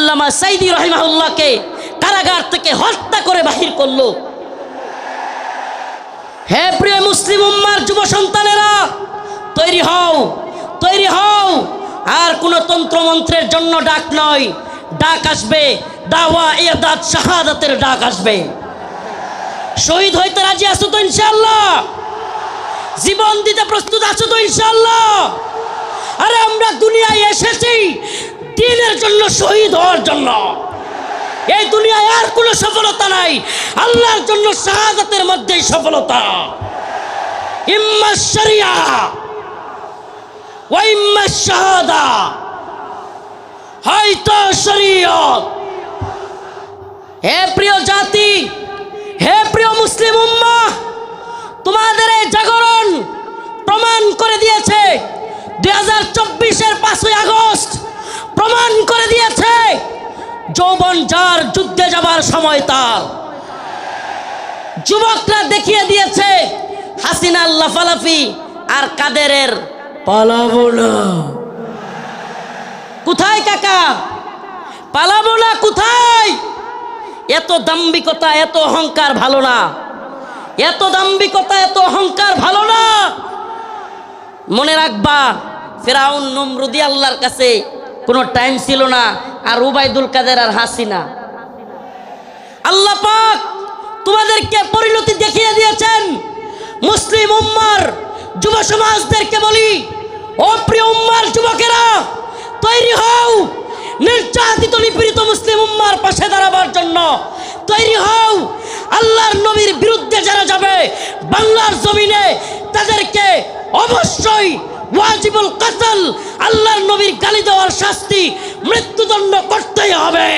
আল্লামা সাইদি রাহিমাহুল্লাহকে কারাগার থেকে হত্যা করে বাহির করলো। হে প্রিয় মুসলিম উম্মার যুব সন্তানেরা, তৈরি হও, তৈরি হও। আর কোনো তন্ত্রমন্ত্রের জন্য ডাক নয়, ডাক আসবে দাওয়া ইরদাদ শাহাদাতের ডাক আসবে। শহীদ হইতে রাজি আছো তো ইনশাআল্লাহ? জীবন দিতে প্রস্তুত আছো তো ইনশাআল্লাহ? আরে আমরা দুনিয়ায় এসেছি দ্বীনের জন্য, শহীদ হওয়ার জন্য। এই দুনিয়ায় আর কোনো সফলতা নাই, আল্লাহর জন্য শাহাদাতের মধ্যেই সফলতা। ইম্মা শরিয়া ওয়া ইম্মা শাহাদা, হয়তো শরীয়ত। হে প্রিয় জাতি, হে প্রিয় মুসলিম উম্মাহ, তোমাদের এই জাগরণ প্রমাণ করে দিয়েছে 2024-এর 5ই আগস্ট প্রমাণ করে দিয়েছে যৌবন যার যুদ্ধে যাবার সময় তার। যুবকরা দেখিয়ে দিয়েছে হাসিনার লাফালাফি আর কাদেরের পালাবো না। কোথায় কাকা? পালাবো না কোথায়? এত দাম্ভিকতা, এত অহংকার ভালো না। এত দাম্ভিকতা, এত অহংকার ভালো না। মনে রাখবা, ফেরাউন নমরুদি আল্লাহর কাছে কোনো টাইম ছিল না, আর উবাইদুল কাদের আর হাসিনা। আল্লাহ পাক তোমাদেরকে পরিণতি দেখিয়ে দিয়েছেন। মুসলিম উম্মার যুব সমাজদেরকে বলি, ও প্রিয় উম্মার যুবকেরা, তৈরি হও নির্যাতিত নিপীড়িত মুসলিম উম্মার পাশে দাঁড়াবার জন্য। তৈরি হও আল্লাহর নবীর বিরুদ্ধে যারা যাবে বাংলার জমিনে, তাদেরকে অবশ্যই ওয়াজিবুল কতল, আল্লাহর নবীর গালি দেওয়ার শাস্তি, মৃত্যুদণ্ড করতেই হবে।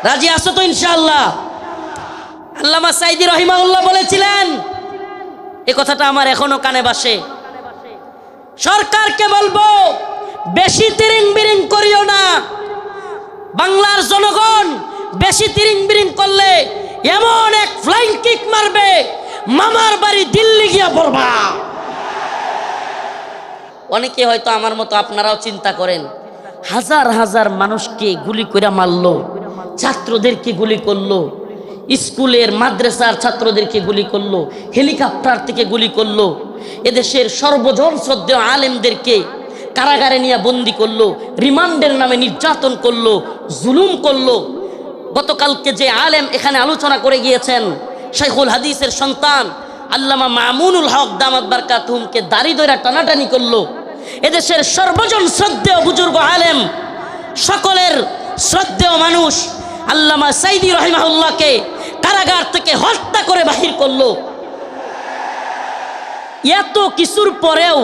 রাজি আছো তো ইনশাআল্লাহ? আল্লামা সাইদি রাহিমাহুল্লাহ বলেছিলেন, এই কথাটা আমার এখনো কানে বাসে। সরকারকে বলবো, বেশি তিরিং বিরিং করিও না। বাংলার জনগণ বেশি তিরিং বিরিং করলে এমন এক ফ্লাইং কিক মারবে, মামার বাড়ি দিল্লি গিয়া পড়বা। অনেকে হয়তো আমার মতো আপনারাও চিন্তা করেন, হাজার হাজার মানুষকে গুলি করে মারলো, ছাত্রদেরকে গুলি করলো, স্কুলের মাদ্রাসার ছাত্রদেরকে গুলি করলো, হেলিকপ্টার থেকে গুলি করলো, এদেশের সর্বজন শ্রদ্ধেয় আলেমদেরকে কারাগারে নিয়ে বন্দি করলো, রিমান্ডের নামে নির্যাতন করলো, জুলুম করলো। গতকালকে যে আলেম এখানে আলোচনা করে গিয়েছেন, শাইখুল হাদিসের সন্তান আল্লামা মামুনুল হক দামাত বারকাতুহুমকে দাড়ি ধরে টানাটানি করলো। এদেশের সর্বজন শ্রদ্ধেয় বুজুর্গ আলেম, সকলের শ্রদ্ধেয় মানুষ আল্লামা সাইদি রাহিমাহুল্লাহকে কারাগার থেকে হত্যা করে বাহির করলো। এত কিছুর পরেও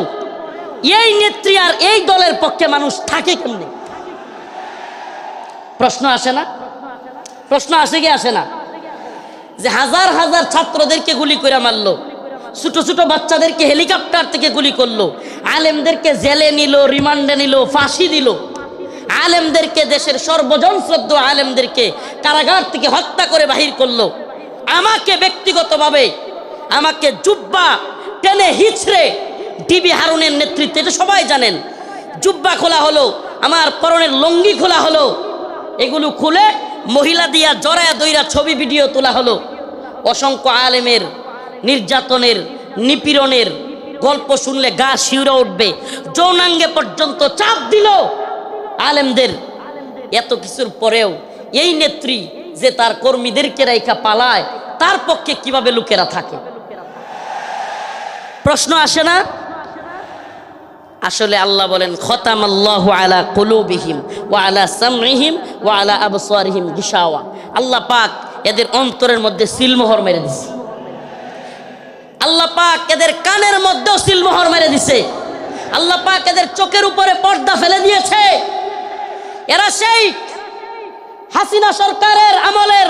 এই নেত্রী আর এই দলের পক্ষে মানুষ থাকে কেমনে? প্রশ্ন আসে না? প্রশ্ন আসে কি আসে না? যে হাজার হাজার ছাত্রদেরকে গুলি করে মারলো, ছোট ছোট বাচ্চাদেরকে হেলিকপ্টার থেকে গুলি করলো, আলেমদেরকে জেলে নিল, রিমান্ডে নিল, ফাঁসি দিল, আলেমদেরকে, দেশের সর্বজন শ্রদ্ধেয় আলেমদেরকে কারাগার থেকে হত্যা করে বাহির করলো। আমাকে ব্যক্তিগতভাবে আমাকে জুব্বা টেনে হিচড়ে ডিবি হারুনের নেতৃত্বে, এটা সবাই জানেন, জুব্বা খোলা হলো, আমার পরনের লঙ্গি খোলা হলো, এগুলো খুলে মহিলা দিয়া জড়ায়া দইরা ছবি ভিডিও তোলা হলো। অসংখ্য আলেমের নির্যাতনের, নিপীড়নের গল্প শুনলে গা শিউরে উঠবে। যৌনাঙ্গে পর্যন্ত চাপ দিল আলেমদের। এত কিছুর পরেও এই নেত্রী যে তার কর্মীদেরকে রাইখা পালায়, তার পক্ষে কিভাবে লোকেরা থাকে? প্রশ্ন আসে না? আসলে আল্লাহ বলেন, খতামাল্লাহু আলা কুলুবিহিম ওয়া আলা সামইহিম ওয়া আলা আবসারিহিম গিশাওয়া। আল্লাহ পাক এদের অন্তরের মধ্যে সিলমোহর মেরে দিছে। আল্লাহ পাক এদের কানের মধ্যেও সিলমোহর মেরে দিছে। আল্লাহ পাক এদের চোখের উপরে পর্দা ফেলে দিয়েছে। এরা সেই হাসিনা সরকারের আমলের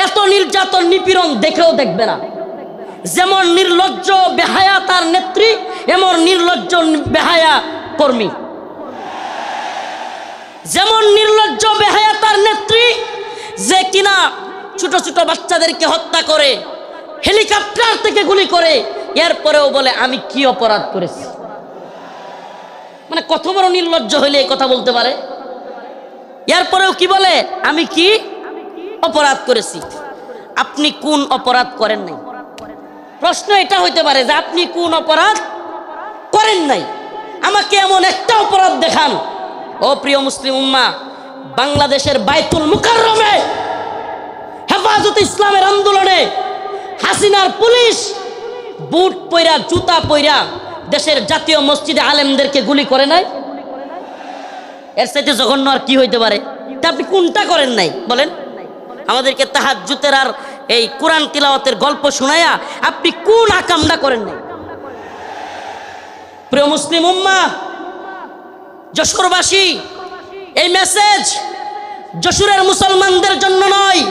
এত নির্যাতন নিপীড়ন দেখেও দেখবে না। যেমন নির্লজ্জ বেহায়া তার নেত্রী, এমন নির্লজ্জ বেহায়া কর্মী। যেমন নির্লজ্জ বেহায়া তার নেত্রী, যে কিনা ছোট ছোট বাচ্চাদেরকে হত্যা করে, হেলিকপ্টার থেকে গুলি করে, এরপরেও বলে আমি কি অপরাধ করেছি। মানে কত বড় নির্লজ্জ হইলে এই কথা বলতে পারে? এরপরেও কি বলে, আমি কি অপরাধ করেছি। আপনি কোন অপরাধ করেন নাই? প্রশ্ন এটা হইতে পারে যে আপনি কোন অপরাধ করেন নাই, আমাকে এমন একটা অপরাধ দেখান। ও প্রিয় মুসলিম উম্মাহ, বাংলাদেশের বাইতুল মুকাররমে হেফাজতে ইসলামের আন্দোলনে হাসিনার পুলিশ বুট পইরা জুতা পইরা দেশের জাতীয় মসজিদে আলেমদেরকে গুলি করে নাই। এর চাইতে জঘন্য আর কি হইতে পারে? তা আপনি কোনটা করেন নাই বলেন? আমাদেরকে তাহাজ্জুদের আর এই কোরআন তিলাওয়াতের গল্প শোনায়া আপনি কোন আকামটা করেন নাই? প্রিয় মুসলিম উম্মাহ, যশোরবাসী, এই মেসেজ যশোরের মুসলমানদের জন্য নয়,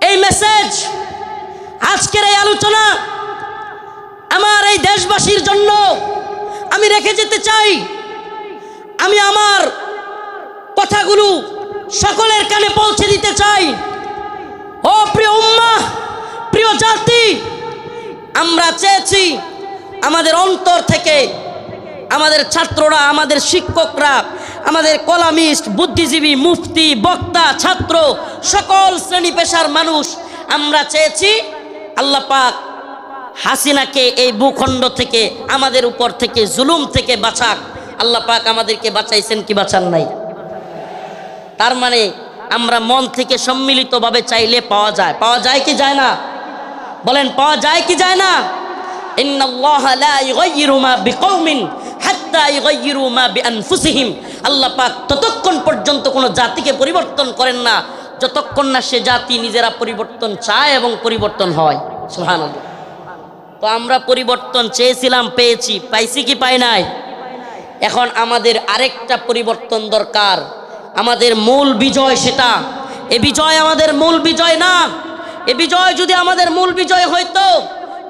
এই মেসেজ আজকের এই আলোচনা আমার এই দেশবাসীর জন্য আমি রেখে যেতে চাই। আমি আমার কথাগুলো সকলের কানে পৌঁছে দিতে চাই। ও প্রিয় উম্মাহ, প্রিয় জাতি, আমরা চেয়েছি আমাদের অন্তর থেকে আমাদের ছাত্ররা, আমাদের শিক্ষকরা, আমাদের কলামিস্ট, বুদ্ধিজীবী, মুফতি, বক্তা, ছাত্র, সকল শ্রেণী পেশার মানুষ আমরা চেয়েছি আল্লাহ পাক হাসিনাকে এই ভূখণ্ড থেকে, আমাদের উপর থেকে, জুলুম থেকে বাঁচাক। আল্লাহ পাক আমাদেরকে বাঁচাইছেন কি বাঁচান নাই? তার মানে আমরা মন থেকে সম্মিলিতভাবে চাইলে পাওয়া যায়। পাওয়া যায় কি যায় না? বলেন, পাওয়া যায় কি যায় না? ইন্নাল্লাহা লা ইউগাইয়িরু মা বিকওমিন হাত্তা ইউগাইয়িরু মা বিআনফুসিহিম। আল্লাহ পাক ততক্ষণ পর্যন্ত কোনো জাতিকে পরিবর্তন করেন না যতক্ষণ না সে জাতি নিজেরা পরিবর্তন চায় এবং পরিবর্তন হয়। সুবহানাল্লাহ। তো আমরা পরিবর্তন চেয়েছিলাম, পেয়েছি। পাইছি কি পাই নাই? এখন আমাদের আরেকটা পরিবর্তন দরকার। আমাদের মূল বিজয় সেটা। এ বিজয় আমাদের মূল বিজয় না। এ বিজয় যদি আমাদের মূল বিজয় হইতো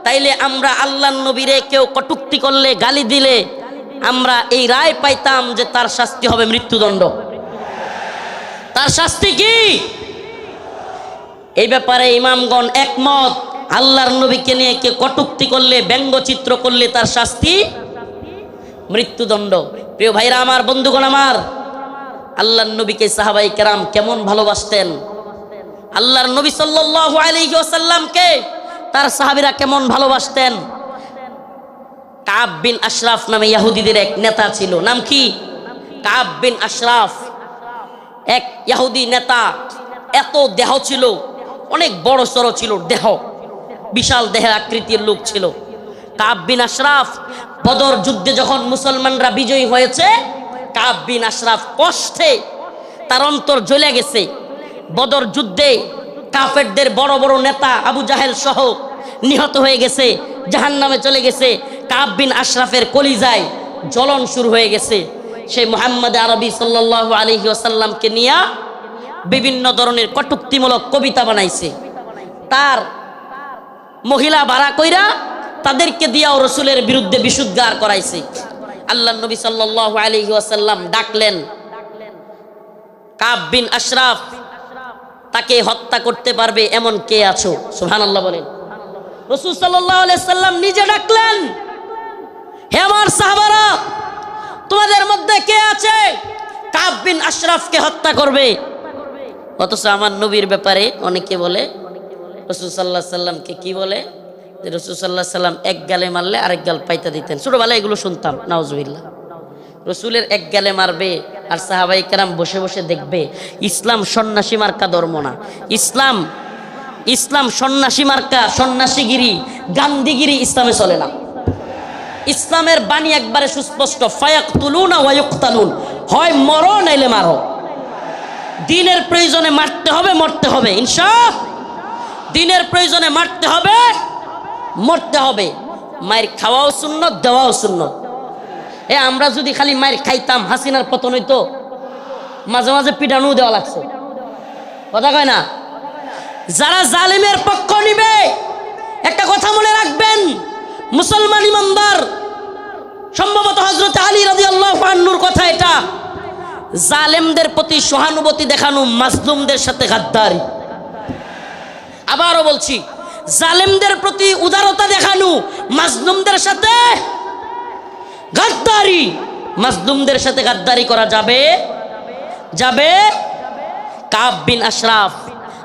তাইলে আমরা আল্লাহর নবীরে কেউ কটূক্তি করলে, গালি দিলে আমরা এই রায় পাইতাম যে তার শাস্তি হবে মৃত্যুদণ্ড। তার শাস্তি কি? এই ব্যাপারে ইমামগণ একমত। আল্লাহর নবীকে নিয়ে কেউ কটূক্তি করলে, ব্যঙ্গচিত্র করলে তার শাস্তি মৃত্যুদণ্ড। প্রিয় ভাইরা আমার, বন্ধুগণ আমার, আল্লাহর নবীকে সাহাবাই কেরাম কেমন ভালোবাসতেন। আল্লাহর নবী সাল্লাল্লাহু আলাইহি ওয়াসাল্লামকে তার সাহাবীরা কেমন ভালোবাসতেন। কাব বিন আশরাফ নামে ইহুদিদের এক নেতা ছিল। নাম কি? কাব বিন আশরাফ, এক ইহুদি নেতা। এত দেহ ছিল, অনেক বড় সড়ো ছিল দেহ, বিশাল দেহের আকৃতির লোক ছিল কাব বিন আশরাফ। বদর যুদ্ধে যখন মুসলমানরা বিজয়ী হয়েছে, কাব বিন আশরাফ কষ্টে তার অন্তর জ্বলে গেছে। বদর যুদ্ধে কাফেরদের বড় বড় নেতা আবু জাহেল সহ নিহত হয়ে গেছে, জাহান্নামে চলে গেছে। কাব বিন আশরাফের কলিজায় জ্বলন শুরু হয়ে গেছে। সেই মুহাম্মদ আরবি সাল্লাল্লাহু আলাইহি ওয়াসাল্লামকে নিয়ে বিভিন্ন ধরনের কটূক্তিমূলক কবিতা বানাইছে। তার মহিলা ভাড়া কইরা তাদেরকে দিয়াও রসুলের বিরুদ্ধে বিশুদ্ধার করাইছে। আল্লাহ নবী সাল্লাল্লাহু আলাইহি ওয়াসাল্লাম ডাকলেন, কাব বিন আশরাফ, তাকে হত্যা করতে পারবে এমন কে আছো? সুবহানাল্লাহ বলেন। রাসূল সাল্লাল্লাহু আলাইহি ওয়াসাল্লাম নিজে ডাকলেন, হে আমার সাহাবারা, তোমাদের মধ্যে কে আছে কাব বিন আশরাফকে হত্যা করবে? অথচ আমার নবীর ব্যাপারে অনেকে বলে, রাসূল সাল্লাল্লাহু আলাইহি ওয়াসাল্লামকে কি বলে, যে রাসূল সাল্লাল্লাহু আলাইহি ওয়াসাল্লাম এক গালে মারলে আরেক গাল পাইতা দিতেন। ছোটবেলায় এগুলো শুনতাম, নাউজুবিল্লাহ। রসুলের এক গালে মারবে আর সাহাবাই কেরাম বসে বসে দেখবে। ইসলাম সন্ন্যাসী মার্কা ধর্ম না। ইসলাম সন্ন্যাসী মার্কা, সন্ন্যাসীগিরি, গান্ধীগিরি ইসলামে চলে না। ইসলামের বাণী একবারে সুস্পষ্ট, ফায়াকতুলুনা ওয়া ইউকতালুন, হয় মরো নাইলে মারো। দিনের প্রয়োজনে মারতে হবে, মরতে হবে। ইনশাআল্লাহ দিনের প্রয়োজনে মারতে হবে, মরতে হবে। মায়ের খাওয়াও সুন্নত, দেওয়াও সুন্নত। আমরা যদি খালি মায়ের খাইতাম, হাসিনার পতন হইতো। মাঝে মাঝে পিটানো দেওয়া লাগছে, কথা কয় না? যারা জালিমের পক্ষ নিবে, একটা কথা মনে রাখবেন, মুসলমান ইমানদার, সম্ভবত হযরত আলী রাদিয়াল্লাহু আনহুর কথা এটা, জালেমদের প্রতি সহানুভূতি দেখানো মাজলুমদের সাথে গাদ্দারি। আবারও বলছি, জালেমদের প্রতি উদারতা দেখানো মাজলুমদের সাথে গাদ্দারি। মাজলুমদের সাথে গাদ্দারি করা যাবে যাবে। কাব বিন আশরাফ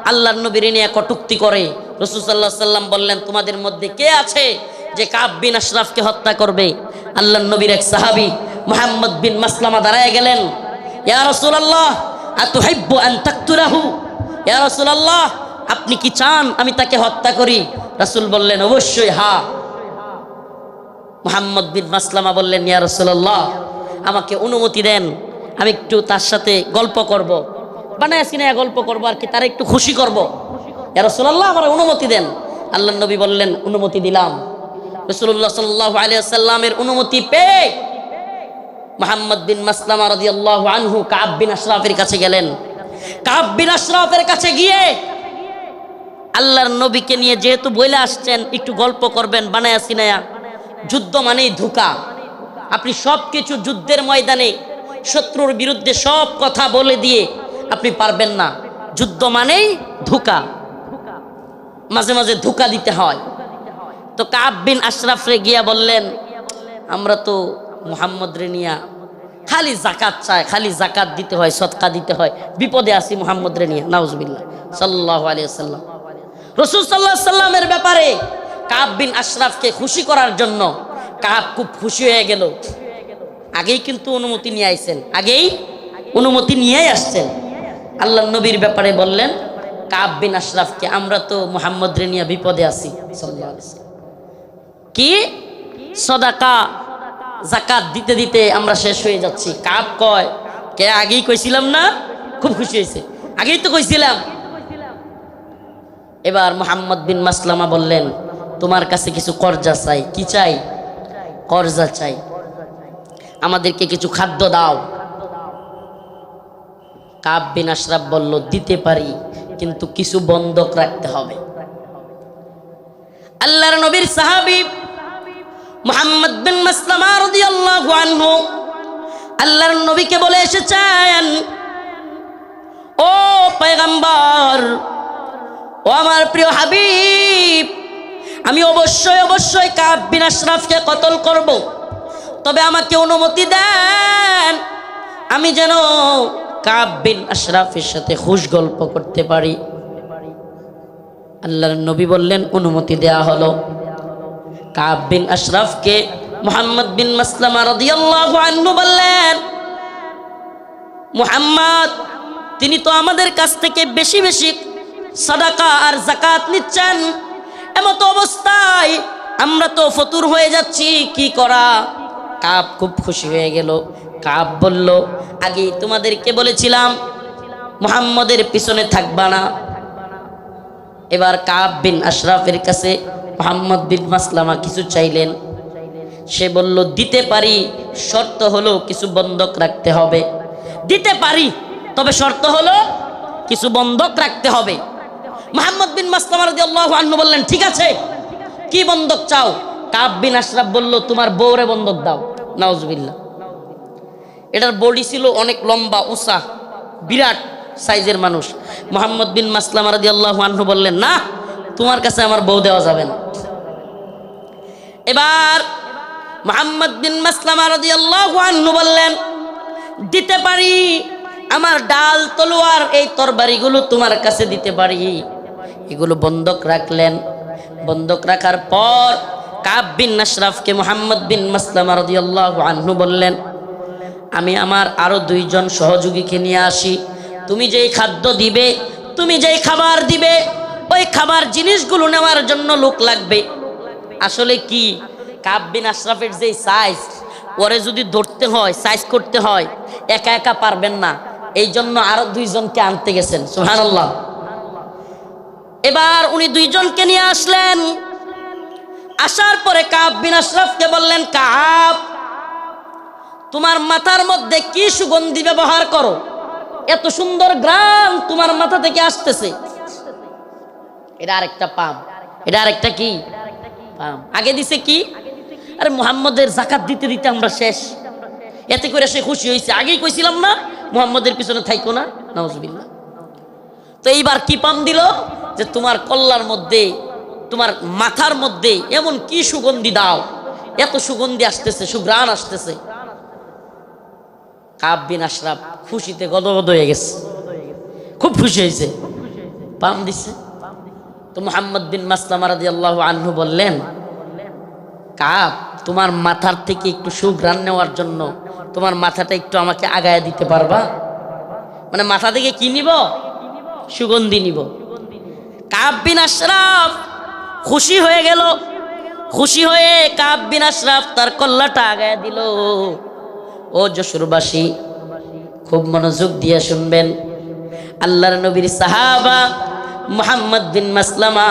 আল্লাহর নবীর নিয়ে কটূক্তি করে। রাসূল সাল্লাল্লাহু আলাইহি সাল্লাম বললেন, তোমাদের মধ্যে কে আছে যে কাব বিন আশরাফকে হত্যা করবে? আল্লাহর নবীর এক সাহাবী মুহাম্মদ বিন মাসলামা দাঁড়ায় গেলেন, ইয়া রাসূলুল্লাহ আতুহিব্বু আন তাকতুলাহু, ইয়া রাসূলুল্লাহ আপনি কি চান আমি তাকে হত্যা করি? রাসূল বললেন, অবশ্যই হ্যাঁ। মুহাম্মদ বিন মাসলামা বললেন, ইয়া রাসূলুল্লাহ আমাকে অনুমতি দেন, আমি একটু তার সাথে গল্প করব, বানায় সিনায়া গল্প করব আর কি, তারা একটু খুশি করব। ইয়া রাসূলুল্লাহ আমার অনুমতি দেন। আল্লাহর নবী বললেন, অনুমতি দিলাম। রাসূলুল্লাহ সাল্লাল্লাহু আলাইহি ওয়াসাল্লামের অনুমতি পেয়ে মুহাম্মদ বিন মাসলামা রাদিয়াল্লাহু আনহু কাব বিন আশরাফের কাছে গেলেন। কাব বিন আশরাফের কাছে গিয়ে আল্লাহর নবীকে নিয়ে যেহেতু বইলে আসছেন একটু গল্প করবেন বানায়া সিনায়া, যুদ্ধ মানেই ধোঁকা। আপনি সব কিছু যুদ্ধের ময়দানে শত্রুর বিরুদ্ধে সব কথা বলে দিয়ে আপনি পারবেন না। যুদ্ধ মানেই ধোঁকা, মাঝে মাঝে ধোঁকা দিতে হয়। তো কাব বিন আশরাফ রে গিয়া বললেন, আমরা তো মুহাম্মদ রে নিয়া খালি জাকাত চাই, খালি জাকাত দিতে হয়, সদকা দিতে হয়, বিপদে আছি মুহাম্মদ রে নিয়া। নাউজুবিল্লাহ সাল্লাল্লাহু আলাইহি ওয়াসাল্লাম। রাসূল সাল্লাল্লাহু আলাইহি সাল্লামের ব্যাপারে কাব বিন আশরাফকে খুশি করার জন্য কাব খুব খুশি হয়ে গেল। আগেই কিন্তু অনুমতি নিয়ে আইছেন, আগেই অনুমতি নিয়েই আসছেন। আল্লাহর নবীর ব্যাপারে বললেন কাব বিন আশরাফকে, আমরা তো মুহাম্মদ রে নিয়ে বিপদে আছি সাল্লাল্লাহু আলাইহি ওয়াসাল্লাম, কি সদাকা যাকাত দিতে দিতে আমরা শেষ হয়ে যাচ্ছি। কাব কয়, কে আগেই কইছিলাম না? খুব খুশি হয়েছে, আগেই তো কইছিলাম। এবার মুহাম্মদ বিন মাসলামা বললেন, তোমার কাছে কিছু কর্জা চাই। কি চাই? কর্জা চাই, আমাদেরকে কিছু খাদ্য দাও। কাব বিন আশরাফ বলল, দিতে পারি কিন্তু কিছু বন্ধক রাখতে হবে। আল্লাহর নবীর সাহাবী মুহাম্মদ বিন মাসলামা রাদিয়াল্লাহু আনহু আল্লাহর নবীকে বলে এসেছেন, ও পয়গম্বর, ও আমার প্রিয় হাবিব, আমি অবশ্যই অবশ্যই কাব বিন আশরাফকে কতল করব, তবে আমাকে অনুমতি দেন আমি যেন কাব বিন আশরাফের সাথে খুশ গল্প করতে পারি। আল্লাহর নবী বললেন, অনুমতি দেয়া হলো। কাব বিন আশরাফকে মুহাম্মদ বিন মাসলামা রাদিয়াল্লাহু আনহু বললেন, মুহাম্মদ তিনি তো আমাদের কাছ থেকে বেশি বেশি সাদাকা আর যাকাত নিচ্ছেন, এমত অবস্থায় আমরা তো ফতুর হয়ে যাচ্ছি, কি করা? কাব খুব খুশি হয়ে গেল। কাব বলল, আগে তোমাদেরকে বলেছিলাম মুহাম্মদের পিছনে থাকবা না। এবার কাব বিন আশরাফের কাছে মুহাম্মদ বিন মাসলামা কিছু চাইলেন। সে বলল, দিতে পারি, শর্ত হলো কিছু বন্ধক রাখতে হবে। দিতে পারি, তবে শর্ত হলো কিছু বন্ধক রাখতে হবে। মুহাম্মদ বিন মাসলামা রাদিয়াল্লাহু আনহু বললেন, ঠিক আছে, কি বন্ধক চাও? কাব বিন আশরাফ বলল, তোমার বউরে বন্ধক দাও। নাউজুবিল্লাহ। এটার বডি ছিল অনেক লম্বা উঁচা, বিরাট সাইজের মানুষ। মুহাম্মদ বিন মাসলামা রাদিয়াল্লাহু আনহু বললেন, না, তোমার কাছে আমার বউ দেওয়া যাবে না। এবার মুহাম্মদ বিন মাসলামা রাদিয়াল্লাহু আনহু বললেন, দিতে পারি, আমার ডাল তলোয়ার এই তরবারিগুলো তোমার কাছে দিতে পারি। এগুলো বন্ধক রাখলেন। বন্ধক রাখার পর কাব বিন আশরাফকে মুহাম্মদ বিন মাসলামা রাদিয়াল্লাহু আনহু বললেন, আমি আমার আরো দুইজন সহযোগীকে নিয়ে আসি, তুমি যেই খাদ্য দিবে, তুমি যেই খাবার দিবে, ওই খাবার জিনিসগুলো নেওয়ার জন্য লোক লাগবে। আসলে কি, কাব বিন আশরাফের যে সাইজ, ওরে যদি ধরতে হয়, সাইজ করতে হয়, একা একা পারবেন না, এই জন্য আরো দুইজনকে আনতে গেছেন। সুবহানাল্লাহ। এবার উনি দুইজনকে নিয়ে আসলেন। আসার পরে কাব বিন আশরাফকে বললেন, কাব, তোমার মাথার মধ্যে কি সুগন্ধি ব্যবহার করো? এত সুন্দর গ্রাম তোমার মাথা থেকে আসতেছে। এটা আরেকটা পাম, এটা আরেকটা কি পাম। আগে দিছে কি, আরে মুহাম্মদের যাকাত দিতে দিতে আমরা শেষ, এতে করে সে খুশি হয়েছে। আগেই কইছিলাম না মুহাম্মদের পিছনে থাইকো না। নাউজুবিল্লাহ। তো এইবার কি পাম দিল, যে তোমার কল্লার মধ্যে, তোমার মাথার মধ্যে এমন কি সুগন্ধি দাও, এত সুগন্ধি আসতেছে, সুঘ্রাণ আসতেছে। কাব বিন আশরাফ খুশিতে গদগদ হয়ে গেছে, খুব খুশি হয়েছে, পাম দিছে। তো মুহাম্মদ বিন মাসলামা রাদিয়াল্লাহু আনহু বললেন, কাব, তোমার মাথার থেকে একটু সুঘ্রাণ নেওয়ার জন্য তোমার মাথাটা একটু আমাকে আগায় দিতে পারবা? মানে মাথা থেকে কি নিব? সুগন্ধি নিব। কাব বিন আশরাফ খুশি হয়ে গেল। খুশি হয়ে কাব বিন আশরাফ তার কল্লাটা আগায় দিল। ও যশোরবাসী, খুব মনোযোগ দিয়ে শুনবেন। আল্লাহর নবীর সাহাবা মুহাম্মদ বিন মাসলামা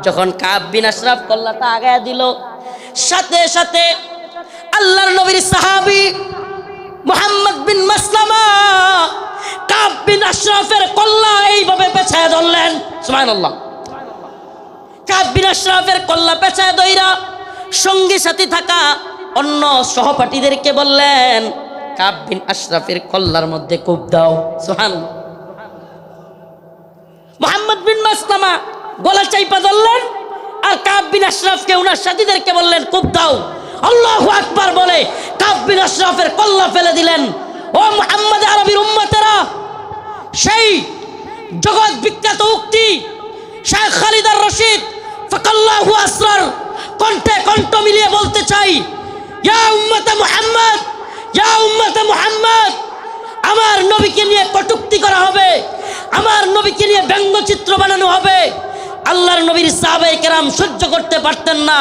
যখন কাব বিন আশরাফ কল্লাটা আগায় দিল, সাথে সাথে আল্লাহর নবীর সাহাবী মুহাম্মদ বিন মাসলামা কাব বিন আশরাফের কল্লা এইভাবে পেছায় ধরলেন। সুবহানাল্লাহ। কাব বিন আশরাফের কল্লা পেছায় ধইরা সঙ্গী সাথী থাকা অন্য সহপাঠীদেরকে বললেন, কাব বিন আশরাফের কল্লার মধ্যে কূপ দাও। সুবহানাল্লাহ। মুহাম্মদ বিন মাসলামা গলা চাইপা ধরলেন, আর কাব বিন আশরাফকে ওনার সাথীদেরকে বললেন, কূপ দাও। আল্লাহু আকবার বলে কাব বিন আশরাফের কল্লা ফেলে দিলেন। ও মুহাম্মদ আরবির উম্মতেরা, সেই জগৎ বিখ্যাত উক্তি শাইখ খালিদ আর রশিদ ফাকাল্লাহু আসরার কণ্ঠে কণ্ঠ মিলিয়ে বলতে চাই, ইয়া উম্মতে মুহাম্মদ, ইয়া উম্মতে মুহাম্মদ, আমার নবীকে নিয়ে কটূক্তি করা হবে, আমার নবীকে নিয়ে ব্যঙ্গচিত্র বানানো হবে। আল্লাহর নবীর সাহাবায়ে কেরাম সহ্য করতে পারতেন না।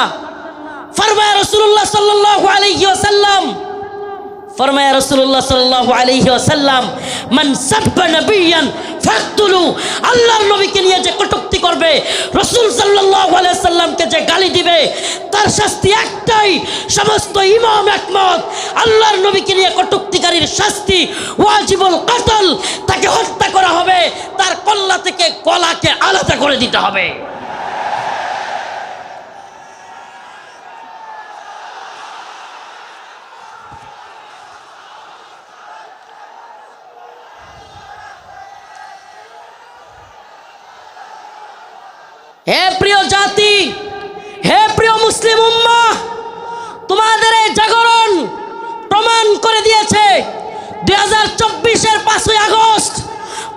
ফরমায়া রাসূলুল্লাহ সাল্লাল্লাহু আলাইহি ওয়াসাল্লাম, ফরমায়া রাসূলুল্লাহ সাল্লাল্লাহু আলাইহি ওয়াসাল্লাম, মান সাব্বা নাবিয়ান ফাকতুলু, আল্লাহর নবীকে নিয়ে যে কটূক্তি করবে, রাসূল সাল্লাল্লাহু আলাইহি ওয়াসাল্লামকে যে গালি দিবে, তার শাস্তি একটাই, সমস্ত ইমাম একমত, আল্লাহর নবীকে নিয়ে কটূক্তিকারীর শাস্তি ওয়াজিবুল কতল, তাকে হত্যা করা হবে, তার কল্লা থেকে গলাকে আলাদা করে দিতে হবে। হে প্রিয় জাতি, হে প্রিয় মুসলিম উম্মাহ, তোমাদের এই জাগরণ প্রমাণ করে দিয়েছে, 2024-এর 5ই আগস্ট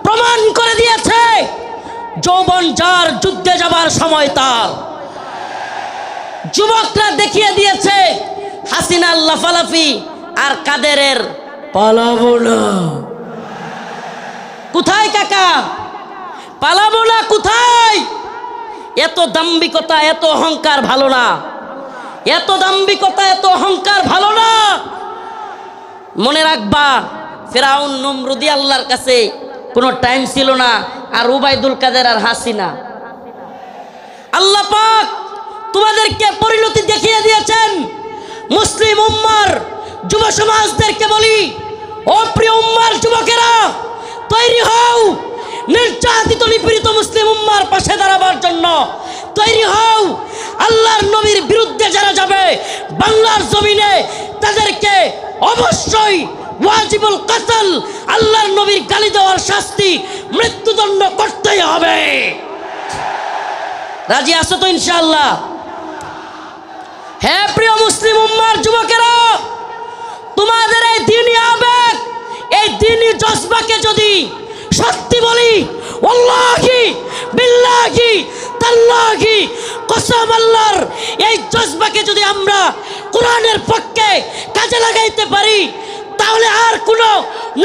প্রমাণ করে দিয়েছে, যৌবন যার যুদ্ধে যাবার সময় তার। যুবকরা দেখিয়ে দিয়েছে হাসিনার লাফালাফি আর কাদেরের পালাবো না। কোথায় কাকা? পালাবো না কোথায়? এত দাম্ভিকতা, এত অহংকার ভালো না, এত দাম্ভিকতা, এত অহংকার ভালো না। মনে রাখবা, ফেরাউন নমরুদি আল্লাহর কাছে কোনো টাইম ছিল না, আর উবাইদুল কাদের আর হাসিনা। আল্লাহ পাক তোমাদেরকে পরিণতি দেখিয়ে দিয়েছেন। মুসলিম উম্মার যুব সমাজদেরকে বলি, ও প্রিয় উম্মার যুবকেরা, তৈরি হও নির্যাতিত নিপীড়িত মুসলিম উম্মার পাশে দাঁড়াবার জন্য। তৈরি হও, আল্লাহর নবীর বিরুদ্ধে যারা যাবে বাংলার জমিনে, তাদেরকে অবশ্যই ওয়াজিবুল কতল, আল্লাহর নবীর গালি দেওয়ার শাস্তি, মৃত্যুদণ্ড করতেই হবে। রাজি আছো তো ইনশাআল্লাহ? হে প্রিয় মুসলিম উম্মার যুবকেরা, তোমাদের এই দ্বীনি আবেগ, এই দ্বীনি জজবাকে যদি সত্যি বলি, ওয়াল্লাহি বিল্লাহি তাল্লাহি কসম আল্লাহর, এই জজবাকে যদি আমরা কোরআনের পক্ষে কাজে লাগাইতে পারি, তাহলে আর কোনো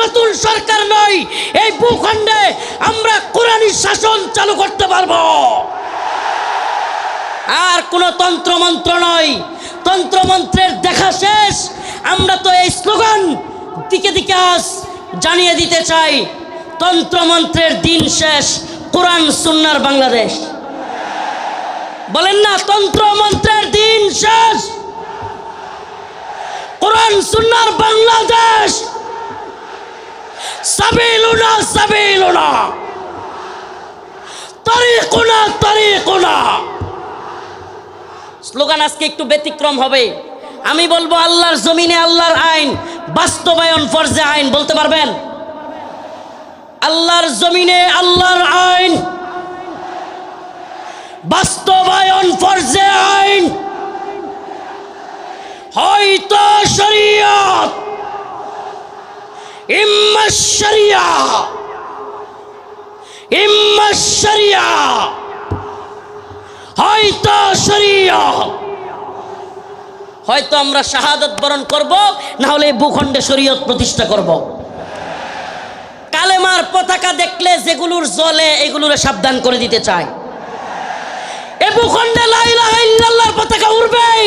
নতুন সরকার নয়, এই ভূখণ্ডে আমরা কোরআনী শাসন চালু করতে পারবো। আর কোনো তন্ত্রমন্ত্র নয়, তন্ত্রমন্ত্রের দেখা শেষ। আমরা তো এই স্লোগান দিকে দিকে আজ জানিয়ে দিতে চাই, তন্ত্রমন্ত্রের দিন শেষ, কোরআন সুন্নাহর বাংলাদেশ। বলেন না, তন্ত্রমন্ত্রের দিন শেষ, কোরআন সুন্নাহর বাংলাদেশ। সাবিলুনা সাবিলুনা, তারিকুনা তারিকুনা। স্লোগান আজকে একটু ব্যতিক্রম হবে। আমি বলবো, আল্লাহর জমিনে আল্লাহর আইন বাস্তবায়ন ফরজে আইন। বলতে পারবেন? আল্লাহর জমিনে আল্লাহর আইন বাস্তবায়ন ফরজে আইন। হয়তো শরীয়ত, ইম্মা শরিয়া, ইম্মা শরিয়া, হয়তো শরিয়া, হয়তো আমরা শাহাদাত বরণ করব, না হলে ভূখণ্ডে শরীয়ত প্রতিষ্ঠা করব। কালেমার পতাকা দেখলে যেগুলোর জ্বলে এগুলোর সাবধান করে দিতে চাই। এ ভূখণ্ডে লা ইলাহা ইল্লাল্লাহর পতাকা উড়বেই,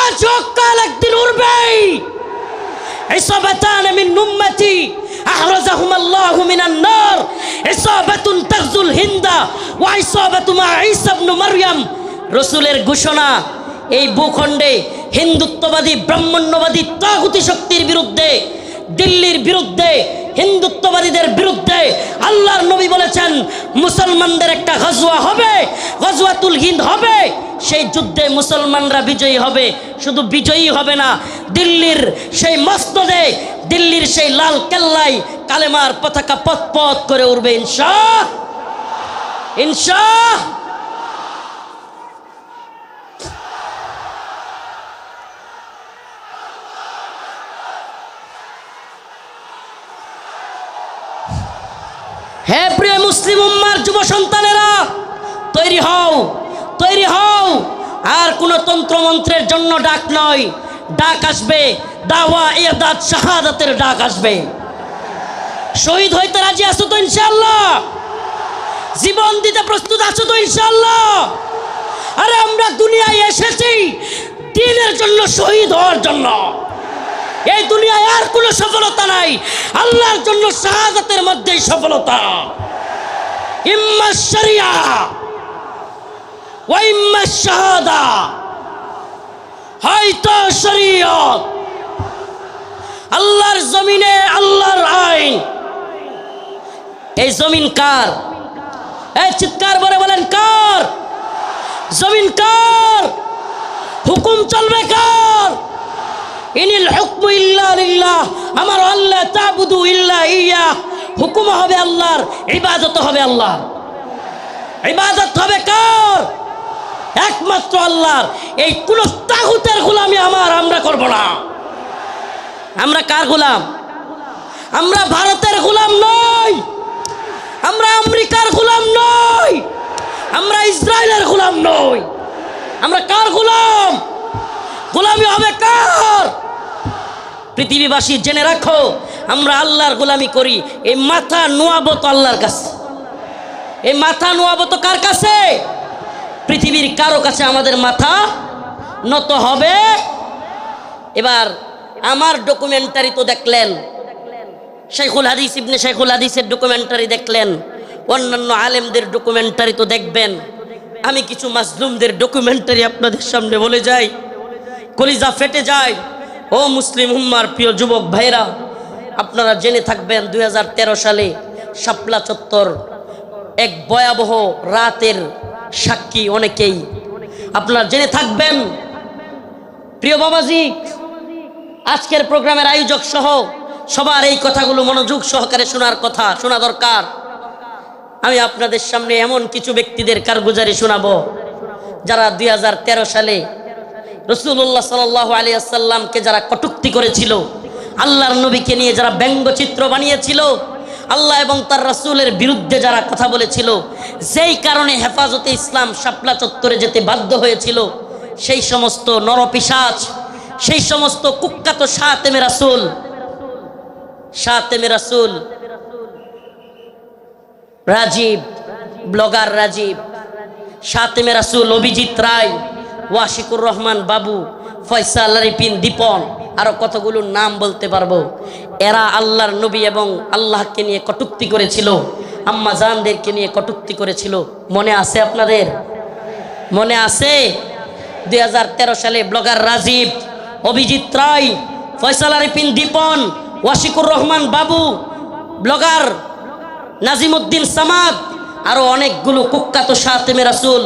আজ হোক কাল একদিন উড়বেই। ইসাবাতান মিন উম্মতি আহরাজাহুম আল্লাহু মিনান নার, ইসাবাতুন তাগজুল হিন্দা ওয়া ইসাবাতু মা ঈসা ইবনে মারইয়াম। রাসূলের ঘোষণা, এই ভূখণ্ডে হিন্দুত্ববাদী ব্রাহ্মণ্যবাদী তাগুতি শক্তির বিরুদ্ধে, দিল্লির বিরুদ্ধে, হিন্দুত্ববাদীদের বিরুদ্ধে আল্লাহর নবী বলেছেন মুসলমানদের একটা গজওয়া হবে, গজওয়াতুল হিন্দ হবে। সেই যুদ্ধে মুসলমানরা বিজয়ী হবে। শুধু বিজয়ী হবে না, দিল্লির সেই মসনদে, দিল্লির সেই লাল কেল্লায় কালেমার পতাকা পথ পথ করে উঠবে ইনশাআল্লাহ, ইনশাআল্লাহ। হে প্রিয় মুসলিম উম্মার যুব সন্তানেরা, তৈরি হও, তৈরি হও। আর কোন তন্ত্রমন্ত্রের জন্য ডাক নয়, ডাক আসবে দাওয়া ইরদাদ শাহাদাতের ডাক আসবে। শহীদ হইতে রাজি আছো তো ইনশাআল্লাহ? জীবন দিতে প্রস্তুত আছো তো ইনশাআল্লাহ? আরে আমরা দুনিয়ায় এসেছি দ্বীনের জন্য, শহীদ হওয়ার জন্য। এই দুনিয়ায় আর কোনো সফলতা নাই, আল্লাহর জন্য শাহাদাতের মধ্যেই সফলতা। ইম্মা শরিয়া ওয়া ইম্মা শাহাদা, হয়তো শরীয়ত। আল্লাহর জমিনে আল্লাহর আইন। এই জমিন কার? এই চিৎকার করে বলেন কার? জমিন কার? হুকুম চলবে কার? ইনিল হুকমু ইল্লা লিল্লাহ, আমার আল্লাহ তা'বুদু ইল্লা ইয়্যাহ। হুকুম হবে আল্লাহর, ইবাদত হবে আল্লাহর। ইবাদত হবে কার? একমাত্র আল্লাহর। এই কোন তাগুতের গোলামি আমরা করব না। আমরা কার গোলাম? আমরা ভারতের গোলাম নই, আমরা আমেরিকার গোলাম নই, আমরা ইসরায়েলের গোলাম নই। আমরা কার গোলাম? গোলামি হবে কার? পৃথিবীবাসী জেনে রাখো, আমরা আল্লাহর গোলামি করি। এই মাথা নোয়াবো তো আল্লাহর কাছে। এই মাথা নোয়াবো তো কার কাছে? পৃথিবীর কারো কাছে আমাদের মাথা নত হবে। এবার আমার ডকুমেন্টারি তো দেখলেন, শাইখুল হাদিস ইবনে শাইখুল হাদিসের ডকুমেন্টারি দেখলেন, অন্যান্য আলেমদের ডকুমেন্টারি তো দেখবেন। আমি কিছু মাজলুমদের ডকুমেন্টারি আপনাদের সামনে বলে যাই, কলিজা ফেটে যায়। ও মুসলিম উম্মার প্রিয় যুবক ভাইরা, আপনারা জেনে থাকবেন 2013 সালে শাপলা চত্বর এক ভয়াবহ রাতের সাক্ষী অনেকেই। আপনারা জেনে থাকবেন প্রিয় বাবাজি, আজকের প্রোগ্রামের আয়োজক সহ সবার এই কথাগুলো মনোযোগ সহকারে শোনার কথা, শোনা দরকার। আমি আপনাদের সামনে এমন কিছু ব্যক্তিদের কারগুজারি শোনাবো যারা 2013 সালে রাসূলুল্লাহ সাল্লাল্লাহু আলাইহি ওয়াসাল্লামকে যারা কটূক্তি করেছিল, আল্লাহর নবীকে নিয়ে যারা ব্যঙ্গচিত্র বানিয়েছিল, আল্লাহ এবং তার রাসূলের বিরুদ্ধে যারা কথা বলেছিল, যেই কারণে হেফাজতে ইসলাম শাপলা চত্বরে যেতে বাধ্য হয়েছিল, সেই সমস্ত নরপিশাচ, সেই সমস্ত কুখ্যাত শাতেমে রাসূল রাজীব, ব্লগার রাজীব, শাতেমে রাসূল অভিজিৎ রায়, ওয়াশিকুর রহমান বাবু, ফয়সাল আরিফিন দীপন, আরো কতগুলো নাম বলতে পারবো। এরা আল্লাহর নবী এবং আল্লাহকে নিয়ে কটূক্তি করেছিল, আম্মা জানদেরকে নিয়ে কটূক্তি করেছিল। মনে আছে আপনাদের? মনে আছে? 2013 সালে ব্লগার রাজীব, অভিজিৎ রায়, ফয়সাল আরিফিন দীপন, ওয়াশিকুর রহমান বাবু, ব্লগার নাজিমউদ্দিন সামাদ, আরো অনেকগুলো কুখ্যাত শাতেমে রাসূল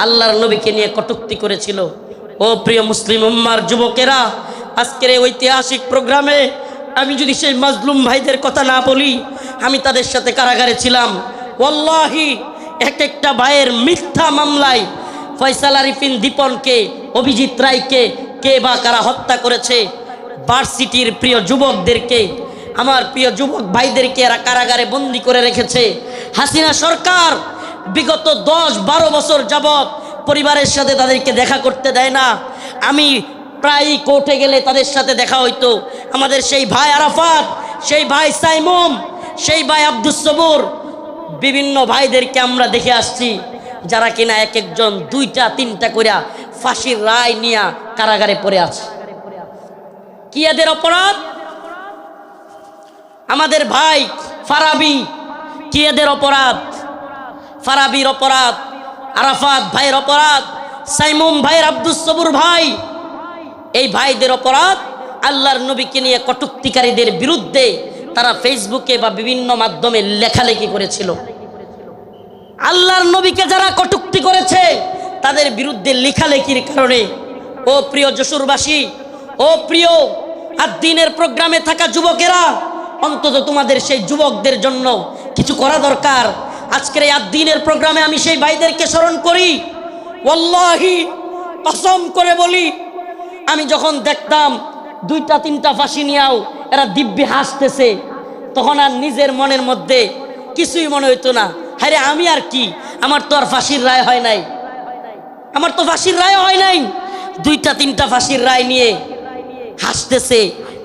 আল্লাহর নবীকে নিয়ে কটূক্তি করেছিল। ও প্রিয় মুসলিম উম্মার যুবকেরা, আজকের এই ঐতিহাসিক প্রোগ্রামে আমি যদি সেই মাজলুম ভাইদের কথা না বলি, আমি তাদের সাথে কারাগারে ছিলাম। ওয়াল্লাহি এক একটা ভাইয়ের মিথ্যা মামলায় ফয়সাল আরিফিন দীপনকে, অভিজিৎ রায়কে কে বা কারা হত্যা করেছে, ভার্সিটির প্রিয় যুবকদেরকে, আমার প্রিয় যুবক ভাইদেরকে এরা কারাগারে বন্দি করে রেখেছে। হাসিনা সরকার বিগত 10-12 বছর যাবৎ পরিবারের সাথে তাদেরকে দেখা করতে দেয় না। আমি প্রায়ই কোর্টে গেলে তাদের সাথে দেখা হইতো। আমাদের সেই ভাই আরাফাত, সেই ভাই সাইমুম, সেই ভাই আব্দুস সবুর, বিভিন্ন ভাইদেরকে আমরা দেখে আসছি যারা কিনা এক একজন 2টা-3টা করে ফাঁসির রায় নিয়ে কারাগারে পড়ে আছে। কি এদের অপরাধ? আমাদের ভাই ফারাবি, কি এদের অপরাধ? ফারাবির অপরাধ, আরাফাত ভাইয়ের অপরাধ, সাইমুম ভাইয়ের, আব্দুস সবুর ভাই, এই ভাইদের অপরাধ আল্লাহর নবীকে নিয়ে কটূক্তিকারীদের বিরুদ্ধে তারা ফেসবুকে বা বিভিন্ন মাধ্যমে লেখালেখি করেছিল। আল্লাহর নবীকে যারা কটূক্তি করেছে তাদের বিরুদ্ধে লেখালেখির কারণে, ও প্রিয় যশোরবাসী, ও প্রিয় আদ-দ্বীনের প্রোগ্রামে থাকা যুবকেরা, অন্তত তোমাদের সেই যুবকদের জন্য কিছু করা দরকার। আজকের এই আদ-দ্বীনের প্রোগ্রামে আমি সেই ভাইদেরকে স্মরণ করি। ওয়াল্লাহি কসম করে বলি, আমি যখন দেখতাম 2টা-3টা ফাঁসি নিয়েও এরা দিব্যি হাসতেছে, তখন আর নিজের মনের মধ্যে কিছুই মনে হইতো না। হ্যাঁ, আমি আর কি, আমার তো আর ফাঁসির রায় হয় নাই, আমার তো ফাঁসির রায় হয় নাই। 2টা-3টা ফাঁসির রায় নিয়ে হাসতেছে,